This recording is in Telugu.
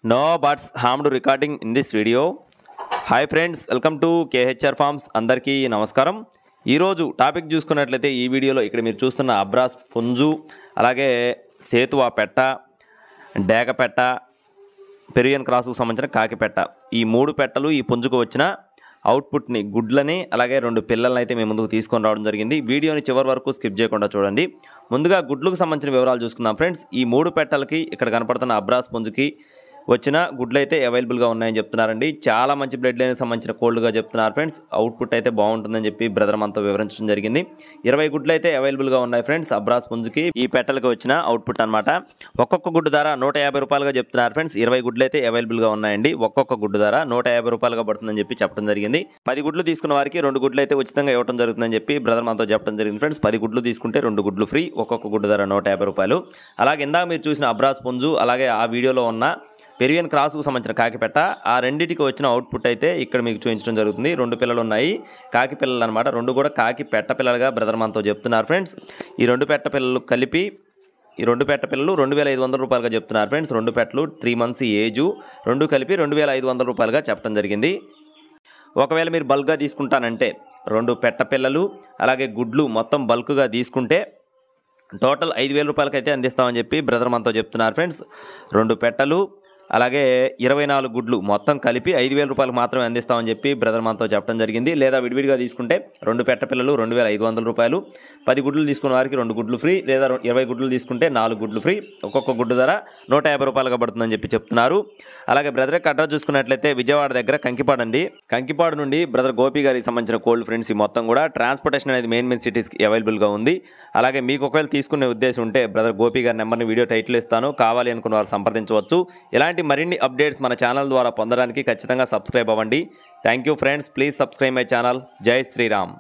No buts harmed recording in this video. Hi friends, welcome to KHR forms. అందరికీ నమస్కారం. ఈరోజు టాపిక్ చూసుకున్నట్లయితే ఈ వీడియోలో ఇక్కడ మీరు చూస్తున్న అబ్రాస్ పుంజు, అలాగే సేతువా పెట్ట, డేగ పెట్ట, పెరియన్ క్రాస్కు సంబంధించిన కాకి పెట్ట, ఈ మూడు పెట్టలు ఈ పుంజుకు వచ్చిన అవుట్పుట్ని, గుడ్లని, అలాగే 2 పిల్లల్ని అయితే మేము ముందుకు తీసుకొని రావడం జరిగింది. వీడియోని చివరి వరకు స్కిప్ చేయకుండా చూడండి. ముందుగా గుడ్లకు సంబంధించిన వివరాలు చూసుకుందాం ఫ్రెండ్స్. ఈ 3 పెట్టలకి ఇక్కడ కనపడుతున్న అబ్రాస్ పుంజుకి వచ్చిన గుడ్లు అయితే అవైలబుల్గా ఉన్నాయని చెప్తున్నారండి. చాలా మంచి బ్లడ్ లైన్కి సంబంధించిన కోల్డ్గా చెప్తున్నారు ఫ్రెండ్స్. అవుట్పుట్ అయితే బాగుంటుందని చెప్పి బ్రదర్ మనతో వివరించడం జరిగింది. 20 గుడ్లు అయితే అవైలబుల్గా ఉన్నాయి ఫ్రెండ్స్ అబ్రాస్ పుంజుకి. ఈ పెట్టలకు వచ్చిన అవుట్పుట్ అనమాట. ఒక్కొక్క గుడ్డు ధర 150 రూపాయలుగా చెప్తున్నారు ఫ్రెండ్స్. 20 గుడ్లు అయితే అవైలబుల్గా ఉన్నాయండి. ఒక్కొక్క గుడ్డు ధర 150 రూపాయలుగా పడుతుందని చెప్పి చెప్పడం జరిగింది. 10 గుడ్లు తీసుకున్న వారికి 2 గుడ్లు అయితే ఉచితంగా ఇవ్వడం జరుగుతుందని చెప్పి బ్రదర్ మనతో చెప్పడం జరిగింది ఫ్రెండ్స్. 10 గుడ్లు తీసుకుంటే 2 గుడ్లు ఫ్రీ. ఒక్కొక్క గుడ్డు ధర 150 రూపాయలు. అలాగే ఇందాక మీరు చూసిన అబ్రాస్ పుంజు, అలాగే ఆ వీడియోలో ఉన్న పెరియన్ క్రాస్కు సంబంధించిన కాకిపెట్ట, ఆ రెండింటికి వచ్చిన అవుట్పుట్ అయితే ఇక్కడ మీకు చూపించడం జరుగుతుంది. 2 పిల్లలు ఉన్నాయి, కాకి పిల్లలు అనమాట. 2 కూడా కాకి పెట్ట పిల్లలుగా బ్రదర్ మనతో చెప్తున్నారు ఫ్రెండ్స్. ఈ 2 పెట్ట పిల్లలు కలిపి, ఈ 2 పెట్ట పిల్లలు 2500 రూపాయలుగా చెప్తున్నారు ఫ్రెండ్స్. 2 పెట్టలు 3 months ఏజు, 2 కలిపి 2500 రూపాయలుగా చెప్పడం జరిగింది. ఒకవేళ మీరు బల్క్గా తీసుకుంటానంటే 2 పెట్ట పిల్లలు అలాగే గుడ్లు మొత్తం బల్క్గా తీసుకుంటే టోటల్ 5000 రూపాయలకైతే అందిస్తామని చెప్పి బ్రదర్ మనతో చెప్తున్నారు ఫ్రెండ్స్. 2 పెట్టలు అలాగే 24 గుడ్లు మొత్తం కలిపి 5000 రూపాయలకు మాత్రమే అందిస్తామని చెప్పి బ్రదర్ మనతో చెప్పడం జరిగింది. లేదా విడివిడిగా తీసుకుంటే 2 పెట్ట పిల్లలు 2500 రూపాయలు, 10 గుడ్లు తీసుకున్న వారికి 2 గుడ్లు ఫ్రీ, లేదా 20 గుడ్లు తీసుకుంటే 4 గుడ్లు ఫ్రీ. ఒక్కొక్క గుడ్డు ధర 150 రూపాయలుగా పడుతుందని చెప్పి చెప్తున్నారు. అలాగే బ్రదర్ యొక్క అడ్రస్ చూసుకున్నట్లయితే విజయవాడ దగ్గర కంకిపాడు అండి. కంకిపాడు నుండి బ్రదర్ గోపి గారికి సంబంధించిన కోల్డ్ ఫ్రెండ్స్ ఈ మొత్తం కూడా ట్రాన్స్పోర్టేషన్ అనేది మెయిన్ సిటీస్కి అవైలబుల్గా ఉంది. అలాగే మీకు ఒకవేళ తీసుకునే ఉద్దేశం ఉంటే బ్రదర్ గోపి గారి నెంబర్ని వీడియో టైటిల్ ఇస్తాను, కావాలి అనుకున్న వారు సంప్రదించవచ్చు. ఇలాంటి మరిన్ని అప్డేట్స్ మన ఛానల్ ద్వారా పొందడానికి ఖచ్చితంగా సబ్స్క్రైబ్ అవ్వండి. Thank you friends, please subscribe my channel. జై శ్రీరామ్.